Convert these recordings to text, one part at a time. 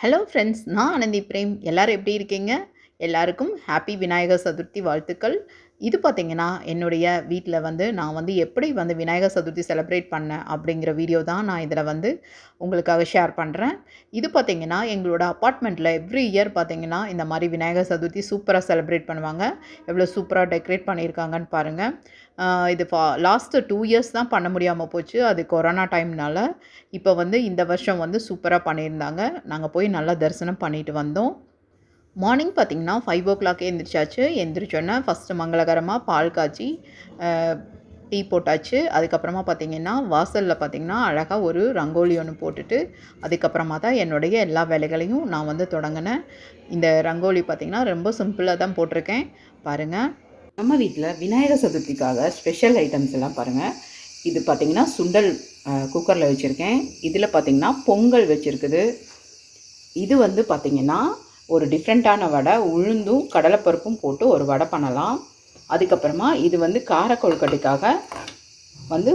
Hello friends, நான் Anandhi frame. எல்லாரும் எப்படி இருக்கீங்க? எல்லாருக்கும் ஹாப்பி விநாயகர் சதுர்த்தி வாழ்த்துக்கள். இது பார்த்தீங்கன்னா, என்னுடைய வீட்ல நான் எப்படி விநாயகர் சதுர்த்தி செலிப்ரேட் பண்ணேன் அப்படிங்கிற வீடியோ தான் நான் இதில உங்களுக்காக ஷேர் பண்ணுறேன். இது பார்த்தீங்கன்னா, எங்களோட அப்பார்ட்மெண்ட்டில எவ்ரி இயர் பார்த்தீங்கன்னா, இந்த மாரி விநாயகர் சதுர்த்தி சூப்பரா செலிப்ரேட் பண்ணுவாங்க. எவ்வளோ சூப்பரா டெக்கரேட் பண்ணியிருக்காங்கன்னு பாருங்க. இது லாஸ்ட்டு 2 இயர்ஸ் தான் பண்ண முடியாம போச்சு. அது கொரோனா டைம்னால. இப்போ இந்த வருஷம் சூப்பரா பண்ணியிருந்தாங்க. நாங்க போய் நல்லா தரிசனம் பண்ணிட்டு வந்தோம். மார்னிங் பார்த்தீங்கன்னா 5:00 எந்திரிச்சாச்சு. எந்திரிச்சோன்னே ஃபஸ்ட்டு மங்களகரமா பால் காய்ச்சி அ டீ போட்டாச்சு. அதுக்கப்புறமா பார்த்தீங்கன்னா, வாசல்ல பார்த்தீங்கன்னா, அழகா ஒரு ரங்கோலி ஒன்று போட்டுட்டு, அதுக்கப்புறமா தான் என்னுடைய எல்லா வேலைகளையும் நான் தொடங்குனேன். இந்த ரங்கோலி பார்த்தீங்கன்னா, ரொம்ப சிம்பிளா தான் போட்டிருக்கேன். பாருங்க. நம்ம வீட்ல விநாயகர் சதுர்த்திக்காக ஸ்பெஷல் ஐட்டம்ஸ் எல்லாம் பாருங்க. இது பார்த்தீங்கன்னா, சுண்டல் குக்கர்ல வச்சிருக்கேன். இதில பார்த்தீங்கன்னா, பொங்கல் வச்சிருக்குது. இது பார்த்தீங்கன்னா, ஒரு டிஃப்ரெண்ட்டான வடை. உளுந்தும் கடலைப்பருப்பும் போட்டு ஒரு வடை பண்ணலாம். அதுக்கப்புறமா இது கார கொழுக்கட்டைக்காக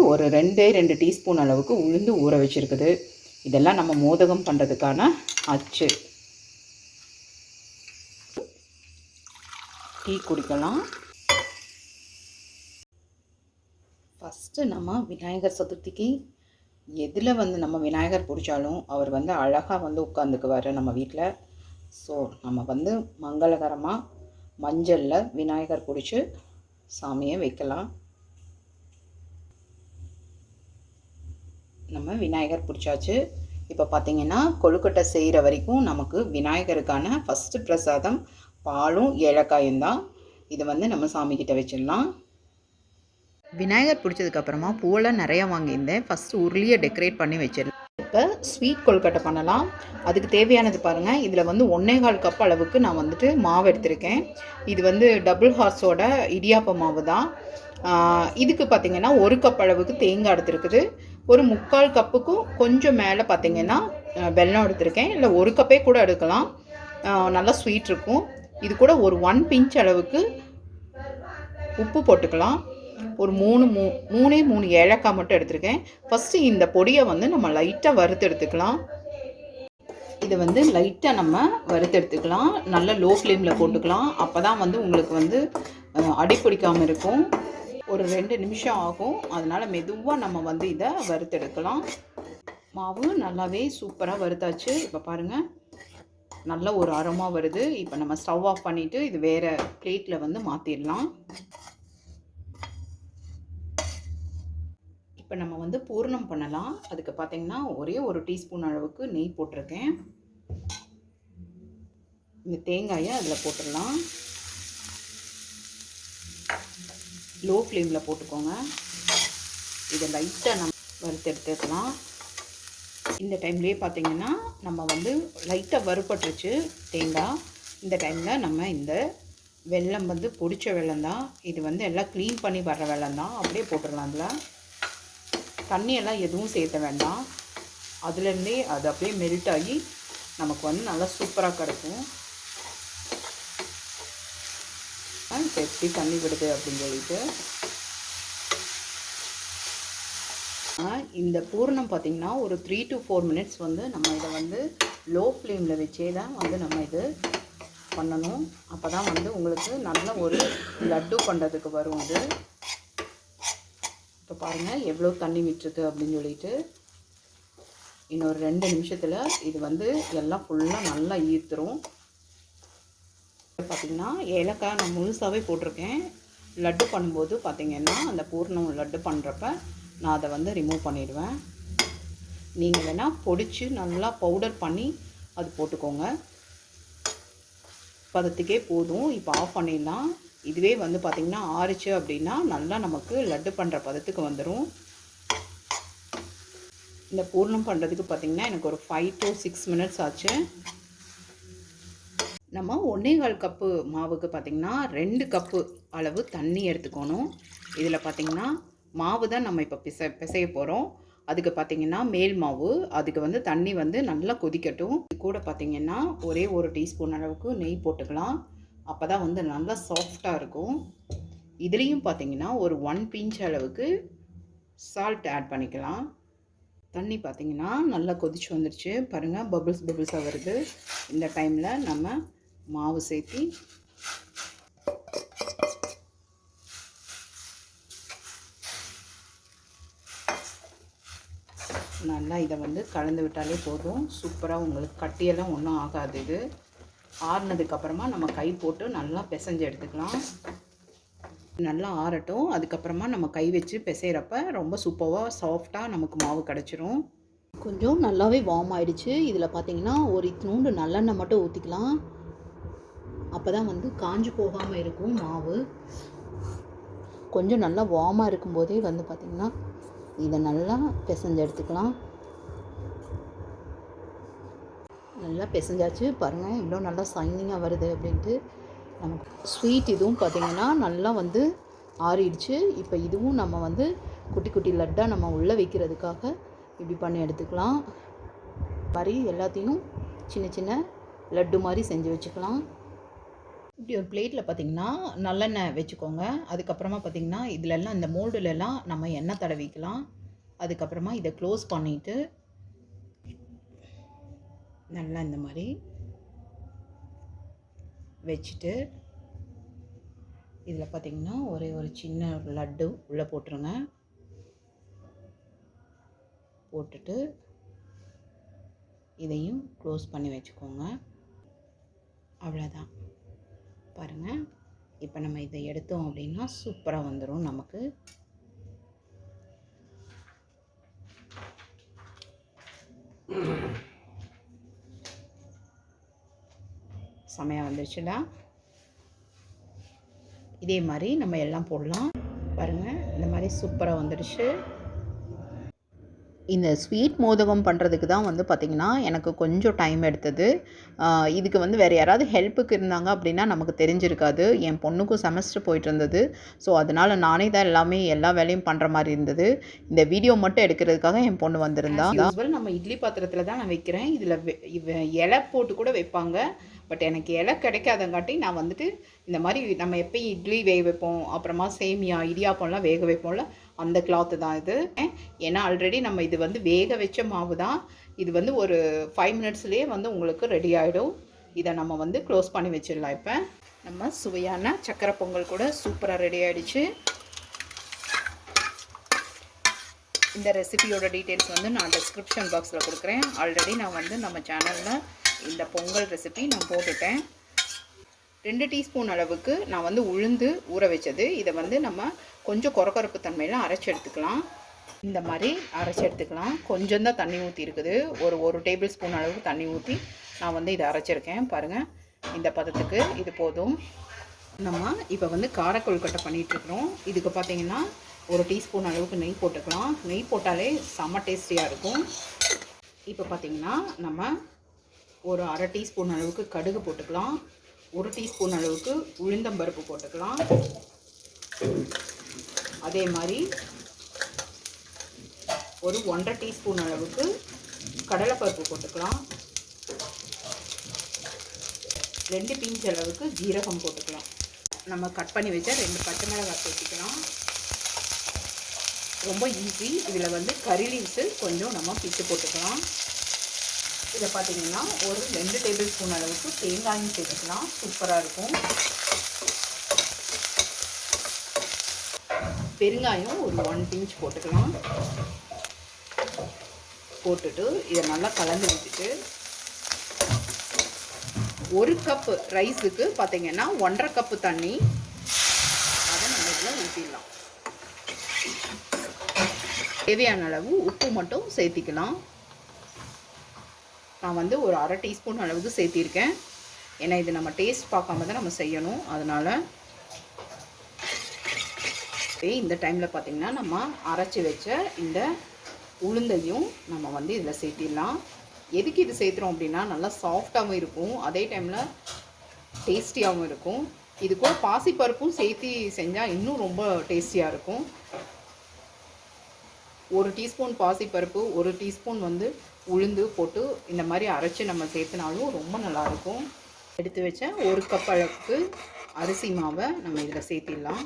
ஒரு 2 டீஸ்பூன் அளவுக்கு உளுந்து ஊற வச்சிருக்குது. இதெல்லாம் நம்ம மோதகம் பண்ணுறதுக்கான அச்சு. டீ குடிக்கலாம். ஃபஸ்ட்டு நம்ம விநாயகர் சதுர்த்திக்கு எதில் நம்ம விநாயகர் பிடிச்சாலும் அவர் அழகாக உட்காந்துக்குவார் நம்ம வீட்டில். ஸோ நம்ம மங்களகரமாக மஞ்சளில் விநாயகர் பிடிச்சி சாமியை வைக்கலாம். நம்ம விநாயகர் பிடிச்சாச்சு. இப்போ பார்த்திங்கன்னா, கொழுக்கட்டை செய்கிற வரைக்கும் நமக்கு விநாயகருக்கான ஃபஸ்ட்டு பிரசாதம் பாலும் ஏலக்காயும் தான். இது நம்ம சாமிக்கிட்ட வச்சிடலாம். விநாயகர் பிடிச்சதுக்கப்புறமா பூவெல்லாம் நிறையா வாங்கியிருந்தேன். ஃபஸ்ட்டு உருளியை டெக்கரேட் பண்ணி வச்சிடலாம். இப்போ ஸ்வீட் கொழுக்கட்டை பண்ணலாம். அதுக்கு தேவையானது பாருங்கள். இதில் 1.25 கப் அளவுக்கு நான் மாவு எடுத்திருக்கேன். இது டபுள் ஹார்ஸோட இடியாப்ப மாவு தான். இதுக்கு பார்த்திங்கன்னா 1 கப் அளவுக்கு தேங்காய் எடுத்துருக்குது. ஒரு 3/4 கப்புக்கும் கொஞ்சம் மேலே பார்த்திங்கன்னா வெல்லம் எடுத்திருக்கேன். இல்லை 1 கப்பே கூட எடுக்கலாம். நல்லா ஸ்வீட் இருக்கும். இது கூட ஒரு 1 பிஞ்ச் அளவுக்கு உப்பு போட்டுக்கலாம். ஒரு 3 ஏலக்காய் மட்டும் எடுத்திருக்கேன். ஃபஸ்ட்டு இந்த பொடியை நம்ம லைட்டாக வறுத்து எடுத்துக்கலாம். இதை லைட்டாக நம்ம வறுத்து எடுத்துக்கலாம். நல்லா லோ ஃப்ளேமில் போட்டுக்கலாம். அப்போ தான் உங்களுக்கு அடி பிடிக்காமல் இருக்கும். ஒரு 2 நிமிஷம் ஆகும். அதனால் மெதுவாக நம்ம இதை வறுத்தெடுக்கலாம். மாவு நல்லாவே சூப்பராக வறுத்தாச்சு. இப்போ பாருங்கள், நல்ல ஒரு அரோமா வருது. இப்போ நம்ம ஸ்டவ் ஆஃப் பண்ணிவிட்டு இது வேறு பிளேட்டில் மாற்றிடலாம். இப்போ நம்ம பூர்ணம் பண்ணலாம். அதுக்கு பார்த்திங்கன்னா ஒரே 1 டீஸ்பூன் அளவுக்கு நெய் போட்டிருக்கேன். இந்த தேங்காயை அதில் போட்டுடலாம். லோ ஃப்ளேமில் போட்டுக்கோங்க. இதை லைட்டாக நம்ம வறுத்து எடுத்துக்கலாம். இந்த டைம்லேயே பார்த்திங்கன்னா நம்ம லைட்டாக வறுபட்டுருச்சு தேங்காய். இந்த டைமில் நம்ம இந்த வெல்லம் பொடிச்ச வெல்லம் தான். இது எல்லாம் க்ளீன் பண்ணி வர்ற வெல்லம் தான். அப்படியே போட்டுடலாம். அதில் தண்ணியெல்லாம் எதுவும் சேர்த்த வேண்டாம். அதுலேருந்தே அது அப்படியே மெல்ட் ஆகி நமக்கு நல்லா சூப்பராக கிடைக்கும். இப்போ எப்படி தண்ணி விடுது அப்படின்னு சொல்லிட்டு இந்த பூரணம் பார்த்திங்கன்னா ஒரு 3 to 4 மினிட்ஸ் நம்ம இதை லோ ஃப்ளேமில் வச்சே தான் நம்ம இது பண்ணணும். அப்போ தான் உங்களுக்கு நல்ல ஒரு லட்டு பண்ணுறதுக்கு வரும். இது இப்போ பாருங்கள் எவ்வளோ தண்ணி விட்டுருக்கு அப்படின்னு சொல்லிட்டு. இன்னொரு 2 நிமிஷத்தில் இது எல்லாம் ஃபுல்லாக நல்லா ஈர்த்துரும். பார்த்திங்கன்னா ஏலக்காய் நான் முழுசாகவே போட்டிருக்கேன். லட்டு பண்ணும்போது பார்த்திங்கன்னா அந்த பூர்ணம் லட்டு பண்ணுறப்ப நான் அதை ரிமூவ் பண்ணிடுவேன். நீங்கள் வேணால் பொடிச்சு நல்லா பவுடர் பண்ணி அது போட்டுக்கோங்க. பதத்துக்கே போதும். இப்போ ஆஃப் பண்ணிடலாம். இதுவே பார்த்திங்கன்னா ஆறிச்சு அப்படின்னா நல்லா நமக்கு லட்டு பண்ணுற பதத்துக்கு வந்துடும். இந்த பூர்ணம் பண்ணுறதுக்கு பார்த்திங்கன்னா எனக்கு ஒரு 5 to 6 மினிட்ஸ் ஆச்சு. நம்ம 1.25 கப்பு மாவுக்கு பார்த்திங்கன்னா 2 கப்பு அளவு தண்ணி எடுத்துக்கணும். இதில் பார்த்திங்கன்னா மாவு தான் நம்ம இப்போ பிசைய போகிறோம். அதுக்கு பார்த்திங்கன்னா மேல் மாவு, அதுக்கு தண்ணி நல்லா கொதிக்கட்டும். இது கூட பார்த்திங்கன்னா ஒரே 1 டீஸ்பூன் அளவுக்கு நெய் போட்டுக்கலாம். அப்போ தான் நல்லா சாஃப்டாக இருக்கும். இதுலேயும் பார்த்திங்கன்னா ஒரு 1 பிஞ்ச் அளவுக்கு சால்ட் ஆட் பண்ணிக்கலாம். தண்ணி பார்த்திங்கன்னா நல்லா கொதிச்சு வந்துருச்சு பாருங்கள், பபிள்ஸாக வருது. இந்த டைமில் நம்ம மாவு சேர்த்தி நல்லா இதை வந்து கலந்து விட்டாலே போதும். சூப்பராக உங்களுக்கு கட்டியெல்லாம் ஒன்றும் ஆகாது. இது ஆறுனதுக்கப்புறமா நம்ம கை போட்டு நல்லா பிசைஞ்சு எடுத்துக்கலாம். நல்லா ஆறட்டும். அதுக்கப்புறமா நம்ம கை வச்சு பிசைகிறப்ப ரொம்ப சூப்பராக சாஃப்டாக நமக்கு மாவு கிடச்சிரும். கொஞ்சம் நல்லாவே வார்ம் ஆகிடுச்சு. இதில் பார்த்திங்கன்னா ஒரு இத்தினூண்டு நல்லெண்ணெய் மட்டும் ஊற்றிக்கலாம். அப்போ தான் வந்து காஞ்சு போகாமல் இருக்கும் மாவு. கொஞ்சம் நல்லா வார்மாக இருக்கும்போதே வந்து பார்த்திங்கன்னா இதை நல்லா பிசைஞ்சு எடுத்துக்கலாம். நல்லா பிசைஞ்சாச்சு பாருங்கள், இவ்வளோ நல்லா சைனிங்காக வருது அப்படின்ட்டு. நமக்கு ஸ்வீட் இதுவும் பார்த்திங்கன்னா நல்லா வந்து ஆறிடுச்சு. இப்போ இதுவும் நம்ம வந்து குட்டி குட்டி லட்டாக நம்ம உள்ளே வைக்கிறதுக்காக இப்படி பண்ணி எடுத்துக்கலாம். மாதிரி எல்லாத்தையும் சின்ன சின்ன லட்டு மாதிரி செஞ்சு வச்சுக்கலாம். இப்படி ஒரு பிளேட்டில் பார்த்திங்கன்னா நல்லெண்ணெய் வச்சுக்கோங்க. அதுக்கப்புறமா பார்த்திங்கன்னா இதிலெல்லாம் இந்த மோல்டுலெல்லாம் நம்ம எண்ணெய் தடவிக்கலாம். அதுக்கப்புறமா இதை க்ளோஸ் பண்ணிவிட்டு நல்லா இந்த மாதிரி வச்சுட்டு இதில் பார்த்திங்கன்னா ஒரே ஒரு சின்ன லட்டு உள்ளே போட்டுருங்க. போட்டுட்டு இதையும் க்ளோஸ் பண்ணி வச்சுக்கோங்க. அவ்வளோதான் பாருங்கள். இப்போ நம்ம இதை எடுத்தோம் அப்படின்னா சூப்பராக வந்துடும் நமக்கு. செமையாக வந்துருச்சுடா. இதே மாதிரி நம்ம எல்லாம் போடலாம். பாருங்கள், இந்த மாதிரி சூப்பராக வந்துடுச்சு. இந்த ஸ்வீட் மோதகம் பண்ணுறதுக்கு தான் வந்து பார்த்திங்கன்னா எனக்கு கொஞ்சம் டைம் எடுத்தது. இதுக்கு வந்து வேறு யாராவது ஹெல்ப்புக்கு இருந்தாங்க அப்படின்னா நமக்கு தெரிஞ்சிருக்காது. என் பொண்ணுக்கும் செமஸ்டர் போயிட்டு இருந்தது. ஸோ அதனால் நானே தான் எல்லா வேலையும் பண்ணுற மாதிரி இருந்தது. இந்த வீடியோ மட்டும் எடுக்கிறதுக்காக என் பொண்ணு வந்திருந்தா. யூஸ்வல் நம்ம இட்லி பாத்திரத்தில் தான் நான் வைக்கிறேன். இதில் இலை போட்டு கூட வைப்பாங்க. பட் எனக்கு இலை கிடைக்காதங்காட்டி நான் வந்துட்டு இந்த மாதிரி நம்ம எப்பயும் இட்லி வேக வைப்போம், அப்புறமா சேமியா இடியாப்பம்லாம் வேக வைப்போம்ல, அந்த கிளாத்து தான் இது. ஏன்னா ஆல்ரெடி நம்ம இது வந்து வேக வச்ச மாவு தான். இது வந்து ஒரு 5 மினிட்ஸ்லேயே வந்து உங்களுக்கு ரெடி ஆகிடும். இதை நம்ம வந்து க்ளோஸ் பண்ணி வச்சிடலாம். இப்போ நம்ம சுவையான சக்கரை பொங்கல் கூட சூப்பராக ரெடி ஆகிடுச்சு. இந்த ரெசிபியோட டீட்டெயில்ஸ் வந்து நான் டிஸ்கிரிப்ஷன் பாக்ஸில் கொடுக்குறேன். ஆல்ரெடி நான் வந்து நம்ம சேனலில் இந்த பொங்கல் ரெசிபி நான் போட்டுட்டேன். 2 டீஸ்பூன் அளவுக்கு நான் வந்து உளுந்து ஊற வச்சது. இதை வந்து நம்ம கொஞ்சம் கொரகொரப்பு தன்மையில் அரைச்சி எடுத்துக்கலாம். இந்த மாதிரி அரைச்சி எடுத்துக்கலாம். கொஞ்சம் தான் தண்ணி ஊற்றி இருக்குது. ஒரு டேபிள் ஸ்பூன் அளவுக்கு தண்ணி ஊற்றி நான் வந்து இதை அரைச்சிருக்கேன். பாருங்கள், இந்த பதத்துக்கு இது போதும். நம்ம இப்போ வந்து கார கொழுக்கட்டை பண்ணிகிட்ருக்குறோம். இதுக்கு பார்த்திங்கன்னா ஒரு டீஸ்பூன் அளவுக்கு நெய் போட்டுக்கலாம். நெய் போட்டாலே செம்ம டேஸ்டியாக இருக்கும். இப்போ பார்த்திங்கன்னா நம்ம ஒரு அரை டீஸ்பூன் அளவுக்கு கடுகு போட்டுக்கலாம். 1 டீஸ்பூன் அளவுக்கு உளுந்தம்பருப்பு போட்டுக்கலாம். அதே மாதிரி ஒரு 1.5 டீஸ்பூன் அளவுக்கு கடலைப்பருப்பு போட்டுக்கலாம். 2 பிஞ்ச் அளவுக்கு ஜீரகம் போட்டுக்கலாம். நம்ம கட் பண்ணி வச்ச 2 பச்சை மிளகாய் சேர்த்துக்கலாம். ரொம்ப ஈஸி. இதில் வந்து கறி லீவ்ஸு கொஞ்சம் நம்ம பிச்சு போட்டுக்கலாம். இதை பார்த்திங்கன்னா ஒரு 2 டேபிள் ஸ்பூன் அளவுக்கு தேங்காயும் சேர்த்துக்கலாம். சூப்பராக இருக்கும். பெருங்காயம் ஒரு 1 பிஞ்ச் போட்டுக்கலாம். போட்டுட்டு இதை நல்லா கலந்து விட்டுட்டு 1 கப்பு ரைஸுக்கு பார்த்திங்கன்னா 1.5 கப்பு தண்ணி அதை நம்ம இதில் ஊற்றிடலாம். தேவையான அளவு உப்பு மட்டும் சேர்த்திக்கலாம். நான் வந்து ஒரு அரை டீஸ்பூன் அளவுக்கு சேர்த்திருக்கேன். ஏன்னா இது நம்ம டேஸ்ட் பார்க்காம தான் நம்ம செய்யணும். அதனால் இந்த டைமில் பார்த்திங்கன்னா நம்ம அரைச்சி வச்ச இந்த உளுந்தையும் நம்ம வந்து இதில் சேர்த்திடலாம். எதுக்கு இது சேர்த்துறோம் அப்படின்னா நல்லா சாஃப்டாகவும் இருக்கும், அதே டைமில் டேஸ்டியாகவும் இருக்கும். இது கூட பாசிப்பருப்பும் சேர்த்து செஞ்சால் இன்னும் ரொம்ப டேஸ்டியாக இருக்கும். 1 டீஸ்பூன் பாசிப்பருப்பு, 1 டீஸ்பூன் வந்து உளுந்து போட்டு இந்த மாதிரி அரைச்சி நம்ம சேர்த்துனாலும் ரொம்ப நல்லாயிருக்கும். எடுத்து வச்ச 1 கப் அளவுக்கு அரிசி மாவை நம்ம இதில் சேர்த்திடலாம்.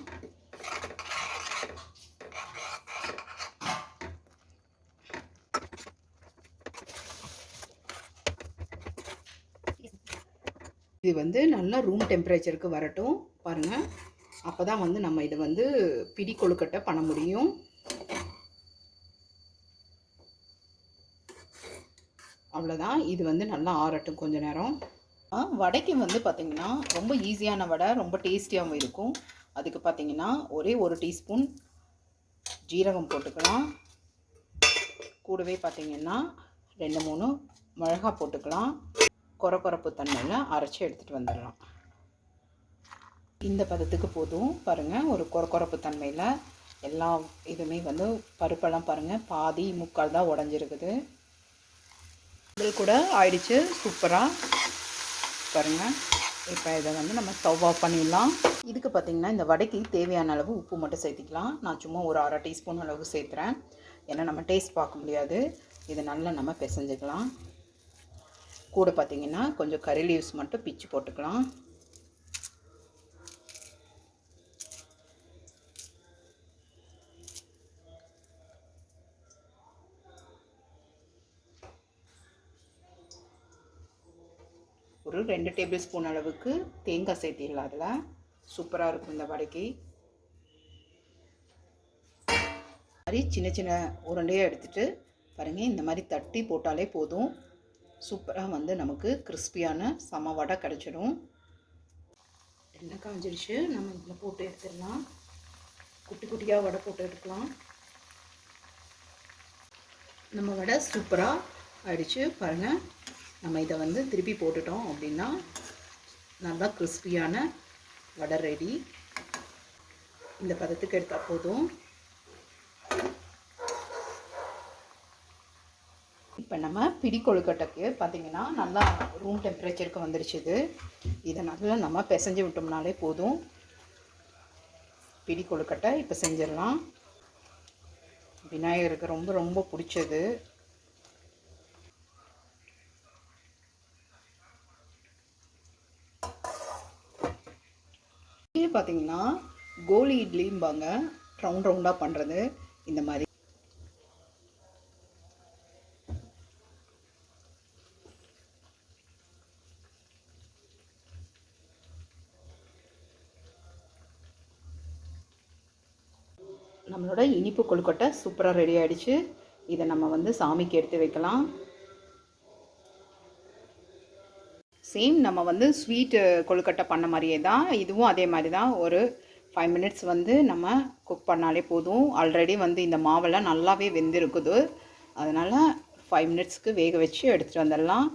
இது வந்து நல்லா ரூம் டெம்பரேச்சருக்கு வரட்டும் பாருங்கள். அப்போ தான் வந்து நம்ம இதை வந்து பிடி கொழுக்கட்டை பண்ண முடியும். அவ்வளோதான். இது வந்து நல்லா ஆறட்டும் கொஞ்ச நேரம். வடைக்கு வந்து பார்த்திங்கன்னா ரொம்ப ஈஸியான வடை, ரொம்ப டேஸ்டியாகவும் இருக்கும். அதுக்கு பார்த்திங்கன்னா ஒரே 1 டீஸ்பூன் ஜீரகம் போட்டுக்கலாம். கூடவே பார்த்திங்கன்னா 2 3 மிளகாய் போட்டுக்கலாம். கொரப்பு தன்மையில் அரைச்சி எடுத்துகிட்டு வந்துடலாம். இந்த பதத்துக்கு போதும் பாருங்கள். ஒரு கொரப்பு தன்மையில் எல்லா இதுவுமே வந்து பருப்பெல்லாம் பாருங்கள் பாதி முக்கால் தான் உடஞ்சிருக்குது. இது கூட ஆயிடுச்சு சூப்பராக பாருங்கள். இப்போ இதை வந்து நம்ம ஸ்டவ் ஆஃப் பண்ணிடலாம். இதுக்கு பார்த்திங்கன்னா இந்த வடைக்கு தேவையான அளவு உப்பு மட்டும் சேர்த்திக்கலாம். நான் சும்மா ஒரு 1/2 டீஸ்பூன் அளவுக்கு சேர்த்துறேன். ஏன்னா நம்ம டேஸ்ட் பார்க்க முடியாது. இதை நல்லா நம்ம பிசைஞ்சிக்கலாம். கூட பார்த்திங்கன்னா கொஞ்சம் கறி லீவ்ஸ் மட்டும் பிச்சு போட்டுக்கலாம். ஒரு 2 டேபிள் ஸ்பூன் அளவுக்கு தேங்காய் சேர்த்திடலாம். அதில் சூப்பராக இருக்கும் இந்த வடைக்கு. மாதிரி சின்ன சின்ன உருண்டையாக எடுத்துகிட்டு பாருங்கள் இந்த மாதிரி தட்டி போட்டாலே போதும். சூப்பராக வந்து நமக்கு கிறிஸ்பியான சம வடை கிடச்சிடும். எண்ணெய் காஞ்சிருச்சு. நம்ம இதில் போட்டு எடுத்துடலாம். குட்டி குட்டியாக வடை போட்டு எடுக்கலாம். நம்ம வடை சூப்பராக ஆயிடுச்சு பாருங்கள். நம்ம இதை வந்து திருப்பி போட்டுட்டோம் அப்படின்னா நல்லா கிறிஸ்பியான வடை ரெடி. இந்த பதத்துக்கு எடுத்தால் போதும். இப்போ நம்ம பிடி கொழுக்கட்டைக்கு பார்த்திங்கன்னா நல்லா ரூம் டெம்பரேச்சருக்கு வந்துருச்சு. இதை நல்லா நம்ம பிசைஞ்சு விட்டோம்னாலே போதும். பிடி கொழுக்கட்டை இப்போ செஞ்சிடலாம். விநாயகருக்கு ரொம்ப ரொம்ப பிடிச்சது. இது பார்த்திங்கன்னா கோலி இட்லிம்பாங்க, ரவுண்டாக பண்ணுறது. இந்த மாதிரி நம்மளோட இனிப்பு கொழுக்கட்டை சூப்பராக ரெடி ஆகிடுச்சு. இதை நம்ம வந்து சாமிக்கு எடுத்து வைக்கலாம். சேம் நம்ம வந்து ஸ்வீட்டு கொழுக்கட்டை பண்ண மாதிரியே தான் இதுவும் அதே மாதிரி தான். ஒரு 5 மினிட்ஸ் வந்து நம்ம குக் பண்ணாலே போதும். ஆல்ரெடி வந்து இந்த மாவெல்லாம் நல்லாவே வெந்திருக்குது. அதனால் 5 மினிட்ஸ்க்கு வேக வச்சு எடுத்துகிட்டு வந்துடலாம்.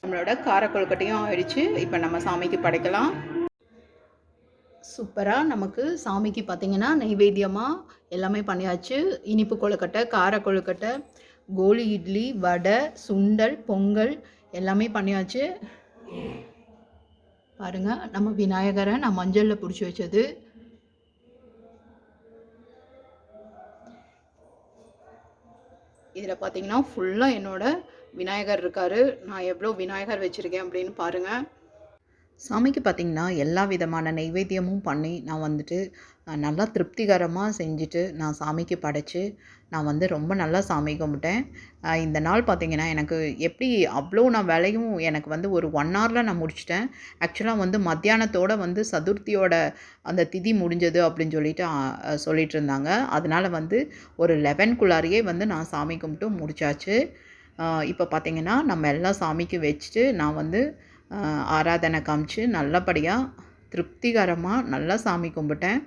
நம்மளோட கார கொழுக்கட்டையும் ஆயிடுச்சு. இப்போ நம்ம சாமிக்கு படைக்கலாம். சூப்பராக நமக்கு சாமிக்கு பார்த்திங்கன்னா நைவேத்தியமாக எல்லாமே பண்ணியாச்சு. இனிப்பு கொழுக்கட்டை, கார கொழுக்கட்டை, கோலி இட்லி, வடை, சுண்டல், பொங்கல் எல்லாமே பண்ணியாச்சு. பாருங்கள் நம்ம விநாயகரை நான் மஞ்சளில் பிடிச்சி வச்சது. இதில் பார்த்திங்கன்னா ஃபுல்லாக என்னோடய விநாயகர் இருக்கார். நான் எவ்வளோ விநாயகர் வச்சுருக்கேன் அப்படின்னு பாருங்கள். சாமிக்கு பார்த்திங்கன்னா எல்லா விதமான நைவேத்தியமும் பண்ணி நான் வந்துட்டு நல்லா திருப்திகரமாக செஞ்சுட்டு நான் சாமிக்கு படைச்சி நான் வந்து ரொம்ப நல்லா சாமி கும்பிட்டேன். இந்த நாள் பார்த்திங்கன்னா எனக்கு எப்படி அவ்வளோ நான் வேலையும் எனக்கு வந்து ஒரு 1 ஹவரில் நான் முடிச்சிட்டேன். ஆக்சுவலாக வந்து மத்தியானத்தோடு வந்து சதுர்த்தியோட அந்த திதி முடிஞ்சது அப்படின்னு சொல்லிட்டு இருந்தாங்க. அதனால் வந்து ஒரு 11க்குள்ளாரையே வந்து நான் சாமி கும்பிட்டு முடிச்சாச்சு. இப்போ பார்த்திங்கன்னா நம்ம எல்லாம் சாமிக்கு வச்சுட்டு நான் வந்து ஆராதனை காமிச்சு நல்லபடியாக திருப்திகரமாக நல்லா சாமி கும்பிட்டேன்.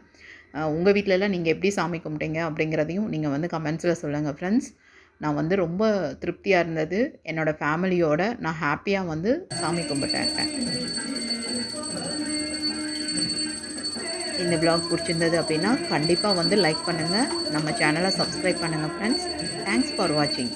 உங்கள் வீட்டிலலாம் நீங்கள் எப்படி சாமி கும்பிட்டீங்க அப்படிங்கிறதையும் நீங்கள் வந்து கமெண்ட்ஸில் சொல்லுங்கள் ஃப்ரெண்ட்ஸ். நான் வந்து ரொம்ப திருப்தியாக இருந்தது. என்னோடய ஃபேமிலியோடு நான் ஹாப்பியாக வந்து சாமி கும்பிட்டேன். இந்த vlog பிடிச்சிருந்தது அப்படின்னா கண்டிப்பாக வந்து லைக் பண்ணுங்கள். நம்ம சேனலை சப்ஸ்கிரைப் பண்ணுங்கள் ஃப்ரெண்ட்ஸ். தேங்க்ஸ் ஃபார் வாட்சிங்.